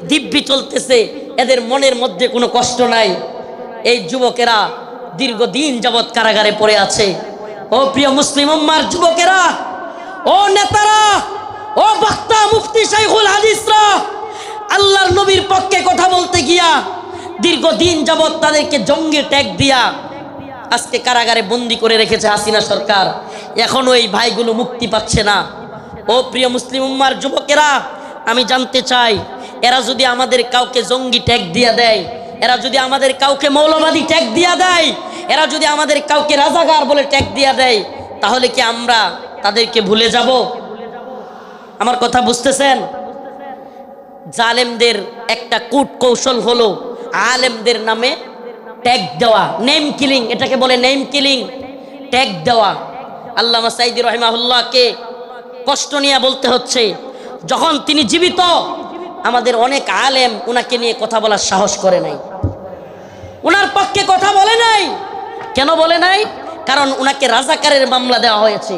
দিব্যি চলতেছে, এদের মনের মধ্যে কোনো কষ্ট নাই। এই যুবকেরা দীর্ঘদিন যাবৎ কারাগারে পড়ে আছে। ও প্রিয় মুসলিম উম্মার যুবকেরা, ও নেতারা, ও বক্তা মুফতি শাইখুল হাদিসরা, আল্লাহর নবীর পক্ষে কথা বলতে গিয়া দীর্ঘদিন যাবৎ তাদেরকে জঙ্গি ট্যাগ দিয়া আজকে কারাগারে বন্দি করে রেখেছে হাসিনা সরকার। এখনো এই ভাইগুলো মুক্তি পাচ্ছে না। ও প্রিয় মুসলিম উম্মার যুবকেরা, আমি জানতে চাই, এরা যদি আমাদের কাউকে জঙ্গি ট্যাগ দিয়া দেয়, এরা যদি আমাদের কাউকে মৌলবাদী ট্যাগ দিয়া দেয়, এরা যদি আমাদের কাউকে রাজাকার বলে ট্যাগ দিয়া দেয়, তাহলে কি আমরা তাদেরকে ভুলে যাব? আমার কথা বুঝতেছেন? জালেমদের একটা কূট কৌশল হলো আলেমদের নামে ট্যাগ দেওয়া, নেম কিলিং, এটাকে বলে নেম কিলিং, ট্যাগ দেওয়া। আল্লামা সাঈদী রাহিমাহুল্লাহকে কষ্ট নিয়ে বলতে হচ্ছে, যখন তিনি জীবিত আমাদের অনেক আলেম উনাকে নিয়ে কথা বলার সাহস করে নাই, উনার পক্ষে কথা বলে নাই। কেন বলে নাই? কারণ উনাকে রাজাকারের মামলা দেওয়া হয়েছে।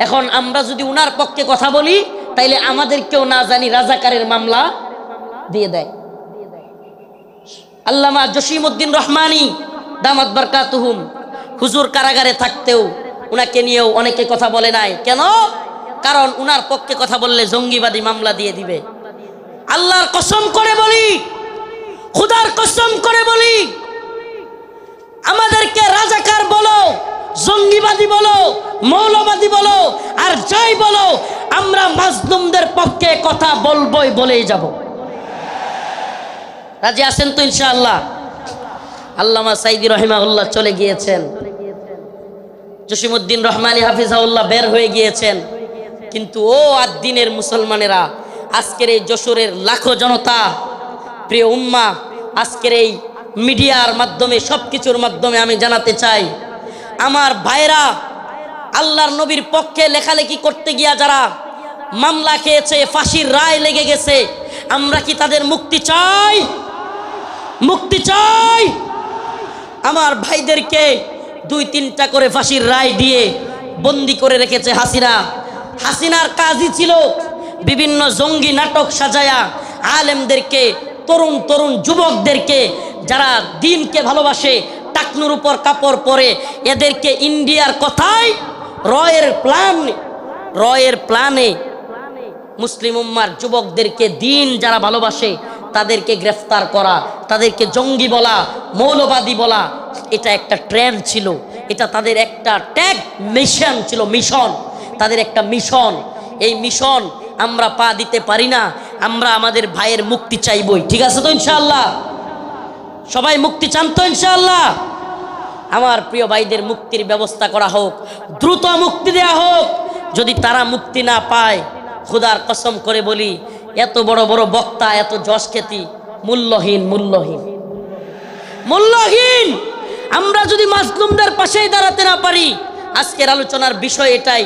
এখন আমরা যদি উনার পক্ষে কথা বলি, তাইলে আমাদেরকেও না জানি রাজাকারের মামলা দিয়ে দেয়। আল্লামা জসিমউদ্দিন রহমানী দামাত বারকাতুহুম, হুজুর কারাগারে থাকতেও উনাকে নিয়েও অনেকে কথা বলে নাই। কেন? কারণ উনার পক্ষে কথা বললে জঙ্গিবাদী মামলা দিয়ে দিবে। আল্লাহর কসম করে বলি, খুদার কসম করে বলি, আমাদেরকে রাজাকার বলো, জঙ্গিবাদী বলো, মৌলবাদী বলো, আর যাই বলো, আমরা মাজলুমদের পক্ষে কথা বলবই, বলেই যাব। রাজি আছেন তো ইনশাআল্লাহ? আল্লামা সাঈদী রাহিমাহুল্লাহ চলে গিয়েছেন, জসিমউদ্দিন রহমানী হাফিজাহুল্লাহ বের হয়ে গিয়েছেন, কিন্তু ও আদ-দ্বীনের মুসলমানেরা, আজকের এই যশোরের লাখো জনতা, প্রিয় উম্মাহ, আজকের এই মিডিয়ার মাধ্যমে, সব কিছুর মাধ্যমে আমি জানাতে চাই, আমার ভাইরা আল্লাহর নবীর পক্ষে লেখালেখি করতে গিয়া যারা মামলা খেয়েছে, ফাঁসির রায় লেগে গেছে, আমরা কি তাদের মুক্তি চাই? মুক্তি চাই। আমার ভাইদেরকে 2-3টা করে ফাঁসির রায় দিয়ে বন্দি করে রেখেছে হাসিনা। হাসিনার কাজই ছিল বিভিন্ন জঙ্গি নাটক সাজায়া আলেমদেরকে, তরুণ তরুণ যুবকদেরকে যারা দ্বীনকে ভালোবাসে, টাকনুর উপর কাপড় পরে, এদেরকে ইন্ডিয়ার কথায় রয়ের প্ল্যানে মুসলিম উম্মার যুবকদেরকে, দ্বীন যারা ভালোবাসে তাদেরকে গ্রেফতার করা, তাদেরকে জঙ্গি বলা, মৌলবাদী বলা, এটা একটা ট্রেন্ড ছিল, এটা তাদের একটা ট্যাগ মিশন ছিল, মিশন, তাদের একটা মিশন। এই মিশন আমরা পা দিতে পারি না। আমরা আমাদের ভাইয়ের মুক্তি চাইবই। ঠিক আছে তো ইনশাআল্লাহ? সবাই মুক্তি চান তো ইনশাআল্লাহ? আমার প্রিয় ভাইদের মুক্তির ব্যবস্থা করা হোক, দ্রুত মুক্তি দেয়া হোক। যদি তারা মুক্তি না পায়, খুদার কসম করে বলি, এত বড় বড় বক্তা, এত যশ খ্যাতি মূল্যহীন, মূল্যহীন, মূল্যহীন। আমরা যদি মাজলুমদের পাশেই দাঁড়াতে না পারি, আজকের আলোচনার বিষয় এটাই।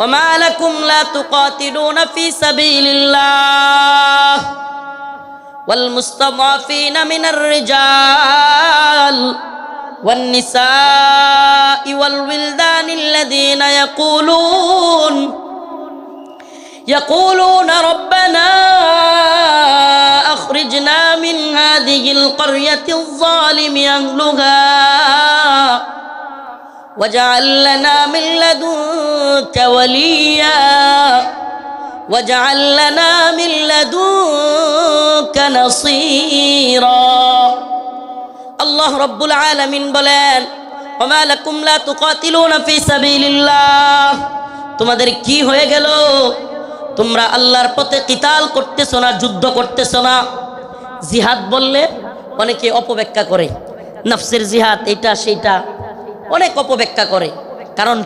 ওমা লাকুম লা তুকাতিলুনা ফি সাবিলিল্লাহ, ওয়াল মুস্তাদাফিনা মিনার রিজাল ওয়ান নিসাই ওয়াল উইলদানিল্লাযীনা يقولون ربنا أخرجنا من هذه القرية الظالم أهلها واجعل لنا من لدنك وليا واجعل لنا من لدنك نصيرا الله رب العالمين বলেন وما لكم لا تقاتلون في سبيل الله তোমাদের কি হয়ে গেল তোমরা আল্লাহর পথে কিতাল করতেছো না, যুদ্ধ করতেছো না। জিহাদ বললে অনেকে অপব্যাখ্যা করে, নফসের জিহাদ এটা সেটা অনেক অপব্যাখ্যা করে। কারণ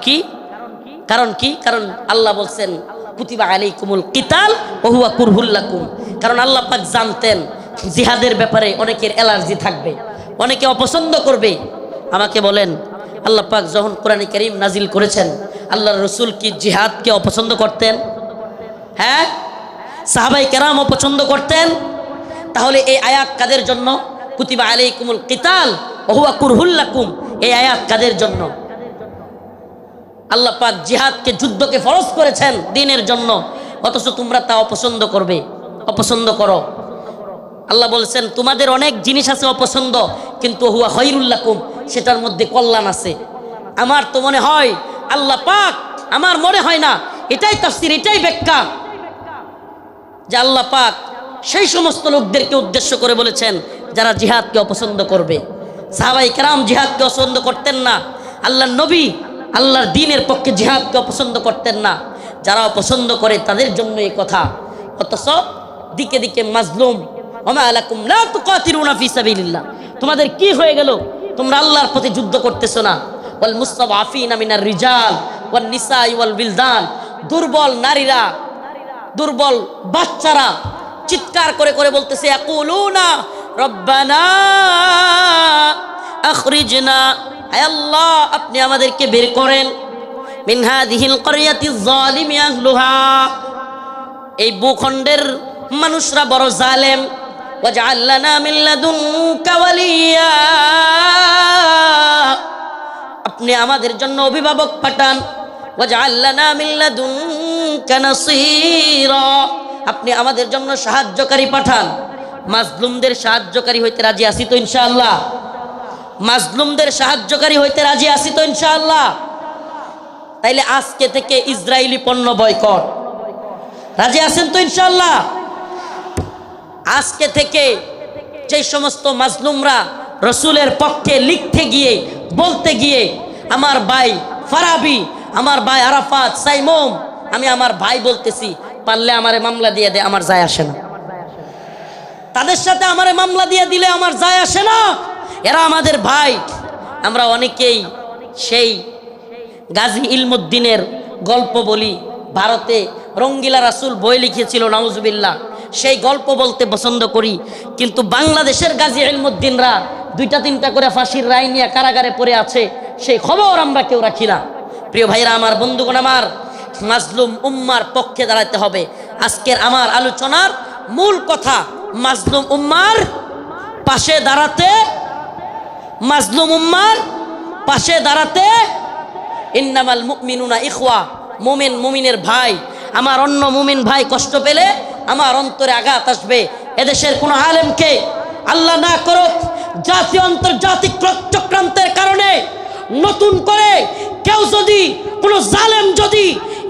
কি? কারণ আল্লাহ বলছেন কুতিবা আলাইকুমুল কিতাল ওয়া হুয়া কুরহুল লাকুম। কারণ আল্লাহ পাক জানতেন জিহাদের ব্যাপারে অনেকের অ্যালার্জি থাকবে, অনেকে অপছন্দ করবে। আমাকে বলেন, আল্লাহ পাক যখন কোরআনে কারীম নাজিল করেছেন, আল্লাহর রাসূল কি জিহাদকে অপছন্দ করতেন? হ্যাঁ, সাহাবায়ে কেরাম অপছন্দ করতেন। তাহলে এই আয়াত কাদের জন্য? কুতিবা আলাইকুমুল কিতাল ওয়া হুয়া কুরহুল লাকুম, এই আয়াত কাদের জন্য? আল্লাহ পাক জিহাদকে, যুদ্ধকে ফরজ করেছেন দ্বীনের জন্য, অথচ তোমরা তা অপছন্দ করবে, অপছন্দ করো। আল্লাহ বলছেন তোমাদের অনেক জিনিস আছে অপছন্দ, কিন্তু হুয়া খায়রুল লাকুম, সেটার মধ্যে কল্যাণ আছে। আমার তো মনে হয় আল্লাহ পাক, আমার মনে হয় না, এটাই তাফসীর, এটাই ব্যাখ্যা, যে আল্লাহ পাক সেই সমস্ত লোকদেরকে উদ্দেশ্য করে বলেছেন যারা জিহাদকে অপছন্দ করবে। সাহাবায়ে কেরাম জিহাদকে অপছন্দ করতেন না, আল্লাহর নবী আল্লাহর দ্বীনের পক্ষে জিহাদকে অপছন্দ করতেন না। যারা অপছন্দ করে তাদের জন্য এই কথা। অথচ দিকে দিকে মাজলুম, ওমা আলাকুম লা তুকাতিলুনা ফি সাবিলিল্লাহ, তোমাদের কি হয়ে গেল? তোমরা আল্লাহর পথে যুদ্ধ করতেছো না। ওয়াল মুস্তাদাফিনা মিনার রিজাল ওয়ান নিসাই ওয়াল বিলদান, দুর্বল নারীরা, দুর্বল বাচ্চারা চিৎকার করে করে বলতেছে ইয়াকুলুনা রব্বানা আখরিজনা, আয় আল্লাহ আপনি আমাদেরকে বের করেন, মিন হাযিহিল ক্বরিয়াতিজ যালিমি আহলুহা, এই ভূখণ্ডের মানুষরা বড় জালেম, ওয়াজআল লানা মিন লাদুনকা ওয়ালিয়া, আপনি আমাদের জন্য অভিভাবক পাঠান, ওয়াজআল লানা মিন লাদুনকা নাসীরা, আপনি আমাদের জন্য সাহায্যকারী পাঠান। মাজলুমদের সাহায্যকারী হইতে রাজি আছি তো ইনশাআল্লাহ? মাজলুমদের সাহায্যকারী হইতে রাজি আছি তো ইনশাআল্লাহ? তাইলে আজকে থেকে ইসরায়েলি পণ্য বয়কট, রাজি আছেন তো ইনশাআল্লাহ? আজকে থেকে যে সমস্ত মাজলুমরা রসুলের পক্ষে লিখতে গিয়ে, বলতে গিয়ে, আমার ভাই ফারাবি, আমার ভাই আরাফাত, সাইমুম, আমি আমার ভাই বলতেছি, পারলে আমারে মামলা দিয়ে দে, আমার যায় আসে না। তাদের সাথে আমারে মামলা দিয়ে দিলে আমার যায় আসে না, এরা আমাদের ভাই। আমরা অনেকেই সেই গাজী ইলমুদ্দিনের গল্প বলি, ভারতে রঙ্গিলা রাসূল বই লিখেছিল, নাউজুবিল্লাহ, সেই গল্প বলতে পছন্দ করি। কিন্তু বাংলাদেশের গাজী ইলমুদ্দিনরা 2-3টা করে ফাঁসির রায় নিয়ে কারাগারে পড়ে আছে, সেই খবর আমরা কেউ রাখি না। প্রিয় ভাইরা আমার, বন্ধুগণ আমার, মাজলুম উম্মার পক্ষে দাঁড়াতে হবে। আজকের আমার আলোচনার মূল কথা, মাজলুম উম্মার পাশে দাঁড়াতে, মাজলুম উম্মার পাশে দাঁড়াতে। ইন্নামাল মুমিনুনা ইখওয়া, মুমিন মুমিনের ভাই। আমার অন্য মুমিন ভাই কষ্ট পেলে আমার অন্তরে আঘাত আসবে। এদেশের কোনো আলেমকে আল্লাহ না করুক জাতীয় আন্তর্জাতিক চক্রান্তের কারণে নতুন করে কেউ যদি, কোনো জালেম যদি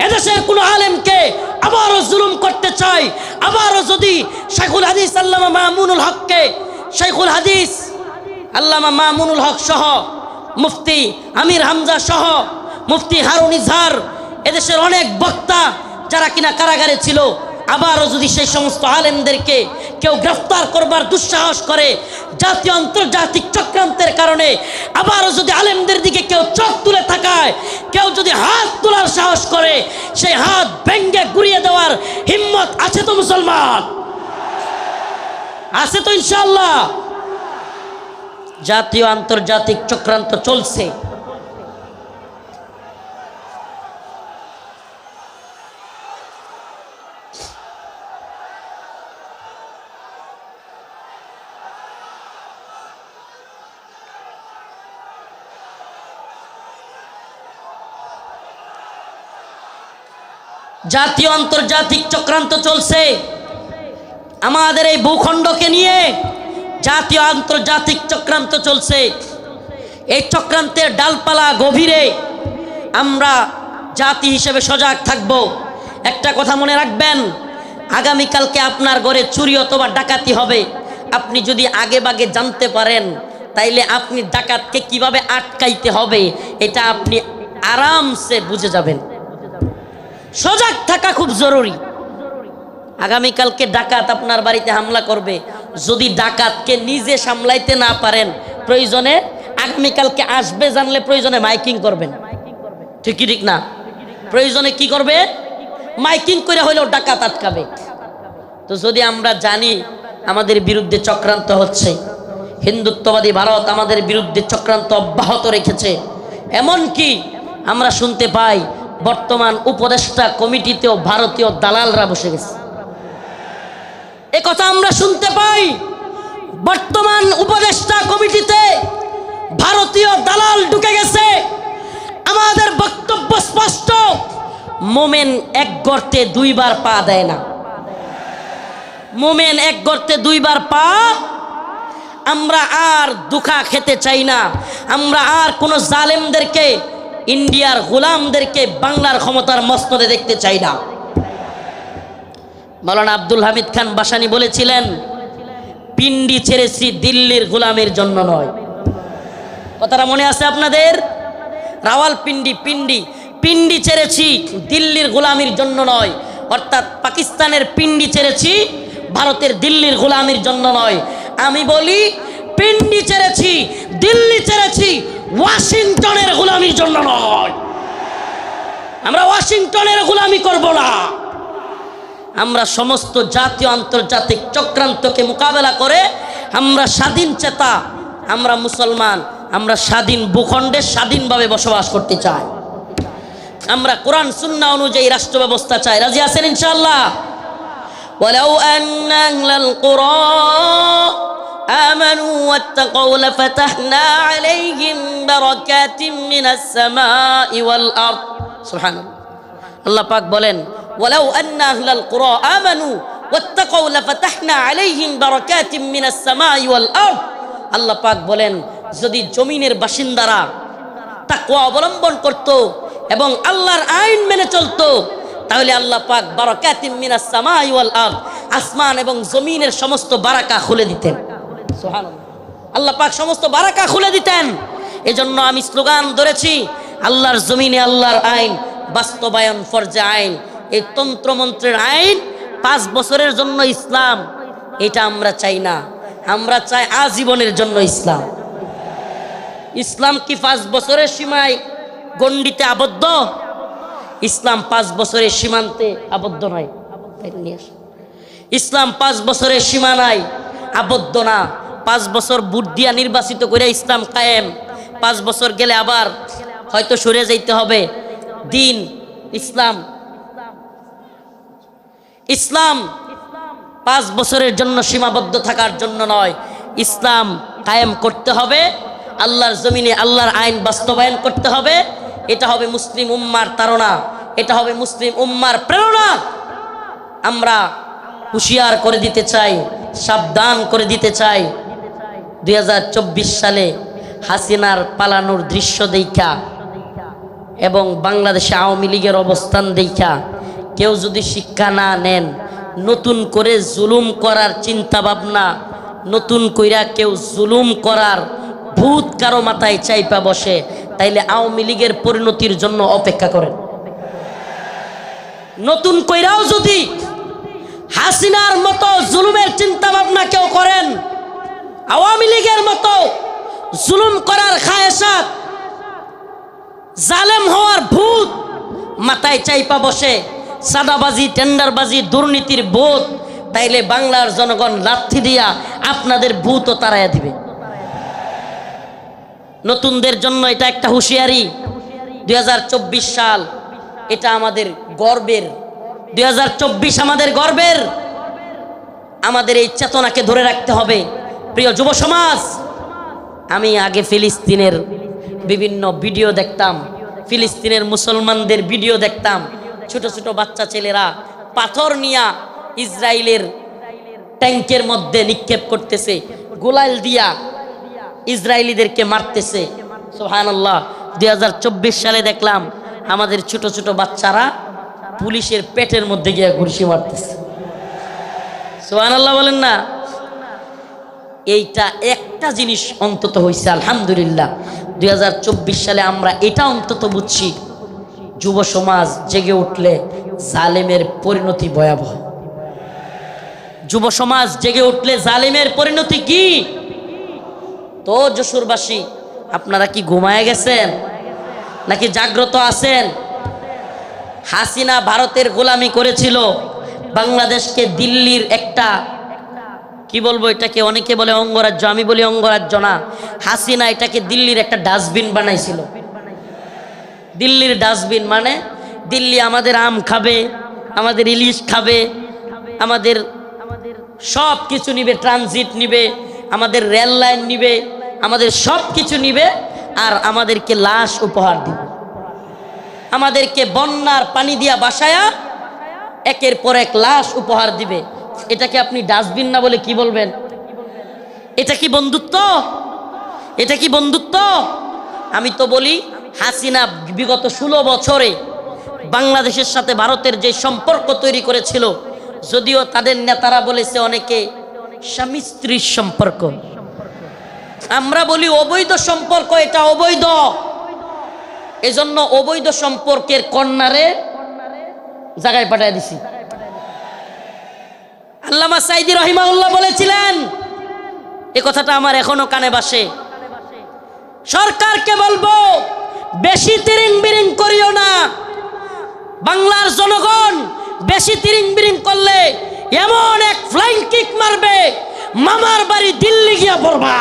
এদেশের কোনো আলেমকে আবারও জুলুম করতে চায়, আবারও যদি শাইখুল হাদিস আল্লামা মামুনুল হককে, শাইখুল হাদিস আল্লামা মামুনুল হক সহ, মুফতি আমির হামজা সহ, মুফতি হারুন ইজহার, এদেশের অনেক বক্তা যারা কিনা কারাগারে ছিল, আবারও যদি সেই সমস্ত আলেমদেরকে কেউ গ্রেফতার করবার দুঃসাহস করে জাতীয় আন্তর্জাতিক চক্রান্তের কারণে, আবারও যদি আলেমদের দিকে কেউ চোখ তুলে তাকায়, কেউ যদি হাত তোলার সাহস করে, সেই হাত ভেঙ্গে গুড়িয়ে দেওয়ার হিম্মত আছে তো মুসলমান? আছে তো ইনশাআল্লাহ? জাতীয় আন্তর্জাতিক চক্রান্ত চলছে। জাতীয় আন্তর্জাতিক চক্রান্ত চলছে আমাদের এই ভূখণ্ডকে নিয়ে। জাতীয় আন্তর্জাতিক চক্রান্ত চলছে। এই চক্রান্তের ডালপালা গভীরে আমরা জাতি হিসেবে সজাগ থাকব। একটা কথা মনে রাখবেন, আগামীকালকে আপনার ঘরে চুরি অথবা ডাকাতি হবে। আপনি যদি আগে ভাগে জানতে পারেন, তাইলে আপনি ডাকাতকে কিভাবে আটকাইতে হবে এটা আপনি আরামসে বুঝে যাবেন। সজাগ থাকা খুব জরুরি। আগামীকালকে ডাকাত আপনার বাড়িতে হামলা করবে, যদি ডাকাতকে নিজে সামলাইতে না পারেন, প্রয়োজনে আগামীকালকে আসবে জানলে প্রয়োজনে মাইকিং করবেন। ঠিক কি ঠিক না? প্রয়োজনে কি করবে? মাইকিং করে হইলেও ডাকাত আটকাবে। তো যদি আমরা জানি আমাদের বিরুদ্ধে চক্রান্ত হচ্ছে, হিন্দুত্ববাদী ভারত আমাদের বিরুদ্ধে চক্রান্ত অব্যাহত রেখেছে, এমনকি আমরা শুনতে পাই বর্তমান উপদেষ্টা কমিটিতেও ভারতীয় দালালরা বসে গেছে। এ কথা আমরা শুনতে পাই, বর্তমান উপদেষ্টা কমিটিতে ভারতীয় দালাল ঢুকে গেছে। আমাদের বক্তব্য স্পষ্ট, মোমেন এক গর্তে দুইবার পা দেয় না। মোমেন এক গর্তে দুইবার পা। আমরা আর ধোঁকা খেতে চাই না। আমরা আর কোন জালেমদেরকে, ইন্ডিয়ার গোলামদেরকে বাংলার ক্ষমতার মসনদে দেখতে চাই না। মাওলানা আব্দুল হামিদ খান বাসানী বলেছিলেন, পিন্ডি ছেড়েছি দিল্লির গোলামের জন্য নয়। কথাটা মনে আছে আপনাদের? রাওয়ালপিন্ডি পিন্ডি ছেড়েছি দিল্লির গোলামির জন্য নয়। অর্থাৎ পাকিস্তানের পিন্ডি ছেড়েছি, ভারতের দিল্লির গোলামির জন্য নয়। আমি বলি পিন্ডি ছেড়েছি, দিল্লি ছেড়েছি, ওয়াশিংটনের গোলামির জন্য নয়। আমরা ওয়াশিংটনের গোলামি করব না। আমরা সমস্ত জাতীয় আন্তর্জাতিক চক্রান্তকে মোকাবেলা করে আমরা স্বাধীন চেতা, আমরা মুসলমান, আমরা স্বাধীন ভূখণ্ডে স্বাধীনভাবে বসবাস করতে চাই। আমরা কোরআন সুন্নাহ অনুযায়ী রাষ্ট্র ব্যবস্থা চাই। রাজি আছেন ইনশাআল্লাহ? ওয়ালাউ আন্না আহলাল কুরা আমানু ওয়াত্তাকাউ লাফাতাহনা আলাইহিম বারাকাতিম মিনাস সামাই ওয়াল আরদ। সুবহানাল্লাহ। আল্লাহ পাক বলেন, ওয়ালাউ আন্না আহলাল কুরা আমানু ওয়াত্তাকাউ লাফাতাহনা আলাইহিম বারাকাতিম মিনাস সামাই ওয়াল আরদ। আল্লাহ পাক বলেন, যদি জমিনের বাসিন্দারা তাকওয়া অবলম্বন করত এবং আল্লাহর আইন মেনে চলতো, তাহলে আল্লাহ পাক বারাকাতিম মিনাস সামাই ওয়াল আরদ, আসমান এবং জমিনের সমস্ত বারাকা খুলে দিতেন। সুবহানাল্লাহ। আল্লাহ পাক সমস্ত বারাকা খুলে দিতেন। এজন্য আমি স্লোগান ধরেছি, আল্লাহর জমিনে আল্লাহর আইন বাস্তবায়ন ফরজে আইন। এই তন্ত্রমন্ত্রের আইন 5 বছরের জন্য ইসলাম, এটা আমরা চাই না। আমরা চাই আজীবনের জন্য ইসলাম। ইসলাম কি 5 বছরের সীমায় গণ্ডিতে আবদ্ধ? ইসলাম 5 বছরের সীমান্তে আবদ্ধ নয়। ইসলাম 5 বছরের সীমানায় আবদ্ধ না। 5 বছর ভোট দিয়া নির্বাচিত করে ইসলাম কায়েম। 5 বছর গেলে আবার হয়তো সরে যাইতে হবে। দিন ইসলাম 5 বছরের জন্য সীমাবদ্ধ থাকার জন্য নয়। ইসলাম কায়েম করতে হবে, আল্লাহর জমিনে আল্লাহর আইন বাস্তবায়ন করতে হবে। এটা হবে মুসলিম উম্মার তাড়না, এটা হবে মুসলিম উম্মার প্রেরণা। আমরা হুঁশিয়ার করে দিতে চাই, সাবধান করে দিতে চাই। 2024 সালে হাসিনার পালানোর দৃশ্য দেখা এবং বাংলাদেশে আওয়ামী লীগের অবস্থান দেখা কেউ যদি শিক্ষা না নেন, নতুন করে জুলুম করার চিন্তা ভাবনা, নতুন কইরা কেউ জুলুম করার ভূত কারো মাথায় চাইপা বসে, তাইলে আওয়ামী লীগের পরিণতির জন্য অপেক্ষা করেন। নতুন কইরাও যদি হাসিনার মতো জুলুমের চিন্তা ভাবনা কেউ করেন, আওয়ামী লীগের মতো জুলুম করার খায়েশাত, জালেম হওয়ার ভূত মাথায় চাইপা বসে, সাদাবাজি, টেন্ডারবাজি, দুর্নীতির ভূত, তাইলে বাংলার জনগণ লাথি দিয়া আপনাদের ভূতও তাড়াইয়া দিবে। নতুনদের জন্য এটা একটা হুঁশিয়ারি। 2024 সাল এটা আমাদের গর্বের। 2024 আমাদের গর্বের। আমাদের এই চেতনাকে ধরে রাখতে হবে। প্রিয় যুব সমাজ, আমি আগে ফিলিস্তিনের বিভিন্ন ভিডিও দেখতাম, ফিলিস্তিনের মুসলমানদের ভিডিও দেখতাম। ছোট ছোট বাচ্চা ছেলেরা পাথর নিয়া ইসরায়েলের ট্যাঙ্কের মধ্যে নিক্ষেপ করতেছে, গোলাল দিয়া ইসরায়েলিদেরকে মারতেছে। সুবহানাল্লাহ। 2024 সালে দেখলাম আমাদের ছোট ছোট বাচ্চারা পুলিশের পেটের মধ্যে গিয়ে ঘুষি মারতেছে। সুবহানাল্লাহ বলেন না। এইটা একটা জিনিস অন্তত হয়েছে আলহামদুলিল্লাহ। 2024 সালে আমরা এটা অন্তত বুঝছি, যুব সমাজ জেগে উঠলে জালেমের পরিণতি ভয়াবহ। যুব সমাজ জেগে উঠলে জালেমের পরিণতি কি? তো যশোরবাসী, আপনারা কি ঘুমায় গেছেন নাকি জাগ্রত আছেন? হাসিনা ভারতের গোলামি করেছিল, বাংলাদেশকে দিল্লির একটা কি বলবো, এটাকে অনেকে বলে অঙ্গরাজ্য, আমি বলি অঙ্গরাজ্য না। হাসিনা এটাকে দিল্লির একটা ডাস্টবিন বানাইছিল। দিল্লির ডাস্টবিন মানে দিল্লি আমাদের আম খাবে, আমাদের ইলিশ খাবে, আমাদের সব কিছু নিবে, ট্রানজিট নিবে, আমাদের রেল লাইন নিবে, আমাদের সব কিছু নিবে, আর আমাদেরকে লাশ উপহার দিবে, আমাদেরকে বন্যার পানি দিয়া বাসায়া একের পর এক লাশ উপহার দিবে। এটাকে আপনি ডাস্টবিন না বলে কি বলবেন? এটা কি বন্ধুত্ব? এটা কি বন্ধুত্ব? আমি তো বলি হাসিনা বিগত 16 বছরে বাংলাদেশের সাথে ভারতের যে সম্পর্ক তৈরি করেছিল, যদিও তাদের নেতারা বলেছে অনেকে স্বামী স্ত্রীর সম্পর্ক, আমরা বলি অবৈধ সম্পর্ক, এটা অবৈধ। এজন্য অবৈধ সম্পর্কের কন্যারে জায়গায় পাঠিয়ে দিছি। আল্লামা সাইদি রহিমাহুল্লাহ বলেছিলেন, এই কথাটা আমার এখনো কানে বাসে, সরকারকে বলবো বেশি তিরিং বিরিং করিও না। বাংলার জনগণ বেশি তিরিং বিরিং করলে এমন এক ফ্লাইং কিক মারবে, মামার বাড়ি দিল্লি গিয়া পড়বা।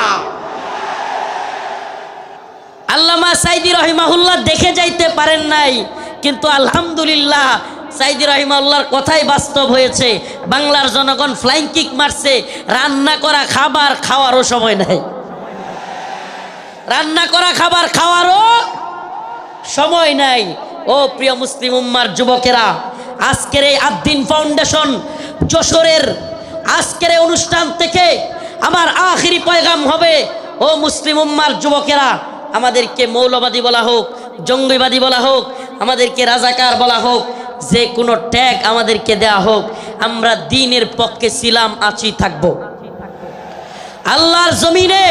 আল্লামা সাইদি রহিমাহুল্লাহ দেখে যাইতে পারেন নাই, কিন্তু আলহামদুলিল্লাহ সাইদি রহিমাহুল্লাহর কথাই বাস্তব হয়েছে। বাংলার জনগণ ফ্লাইং কিক মারছে, রান্না করা খাবার খাওয়ারও সময় নাই, রান্না করা খাবার খাওয়ারও সময় নাই। ও প্রিয় মুসলিম উম্মার যুবকেরা, আজকের এই আদ্দিন ফাউন্ডেশন যশোরের আজকের এই অনুষ্ঠান থেকে আমার আখিরি পয়গাম হবে, ও মুসলিম উম্মার যুবকেরা, আমাদেরকে মৌলবাদী বলা হোক, জঙ্গিবাদী বলা হোক, আমাদেরকে রাজাকার বলা হোক, যে কোনো ট্যাগ আমাদেরকে দেয়া হোক, আমরা দ্বীনের পক্ষে ছিলাম, আছি, থাকব। আল্লাহর জমিনে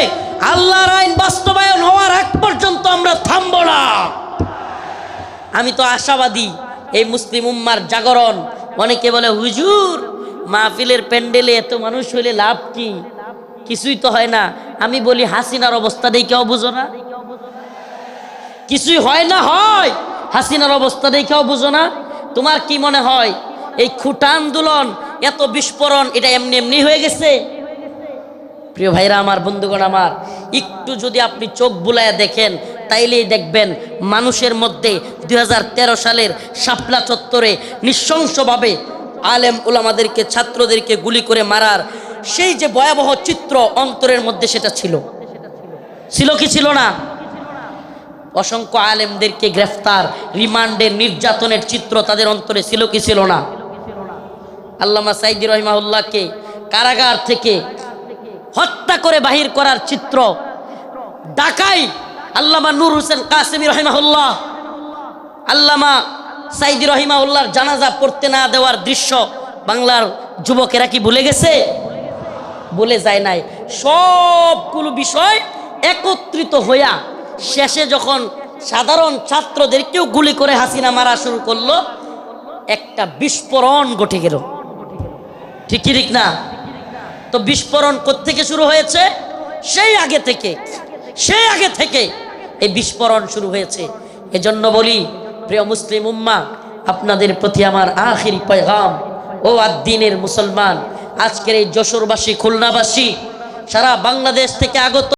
আল্লাহর আইন বাস্তবায়ন হওয়ার আগ পর্যন্ত আমরা থামব না। আমি তো আশাবাদী এই মুসলিম উম্মার জাগরণ। অনেকে বলে হুজুর মাহফিলের প্যান্ডেলে এত মানুষ হইলে লাভ কি? কিছুই তো হয় না। আমি বলি হাসিনার অবস্থা দেখেও বুঝো না? কিছুই হয় না, হয় হাসিনার অবস্থা দেখেও বুঝো না? তোমার কি মনে হয় এই খুঁটা আন্দোলন, এত বিস্ফোরণ, এটা এমনি এমনি হয়ে গেছে? প্রিয় ভাইরা আমার, বন্ধুগণ আমার, একটু যদি আপনি চোখ বুলায়া দেখেন তাইলেই দেখবেন মানুষের মধ্যে 2013 সালের শাপলা চত্বরে নৃশংসভাবে আলেম উলামাদেরকে, ছাত্রদেরকে গুলি করে মারার সেই যে ভয়াবহ চিত্র অন্তরের মধ্যে, সেটা ছিল কি ছিল না? অসংখ্য আলেমদেরকে গ্রেফতার, রিমান্ডের, নির্যাতনের চিত্র তাদের অন্তরে ছিল কি ছিল না? আল্লামা সাইদি রহিমাহুল্লাহকে কারাগার থেকে হত্যা করে বাহির করার চিত্র, ঢাকায় আল্লামা নূর হোসেন কাসেমি রহিমাহুল্লাহ, আল্লামা সাইদি রহিমাহুল্লাহর জানাজা পড়তে না দেওয়ার দৃশ্য বাংলার যুবকেরা কি ভুলে গেছে? বলে যায় নাই। সবগুলো বিষয় একত্রিত হইয়া শেষে যখন সাধারণ ছাত্রদেরকেও গুলি করে হাসিনা মারা শুরু করলো, একটা বিস্ফোরণ ঘটে গেল। ঠিক কি ঠিক না? তো বিস্ফোরণ কোত্থেকে শুরু হয়েছে? সেই আগে থেকে এই বিস্ফোরণ শুরু হয়েছে। এজন্য বলি প্রিয় মুসলিম উম্মাহ, আপনাদের প্রতি আমার আখিরি পয়গাম, ও আদ্দিনের মুসলমান, আজকের এই যশোরবাসী, খুলনাবাসী, সারা বাংলাদেশ থেকে আগত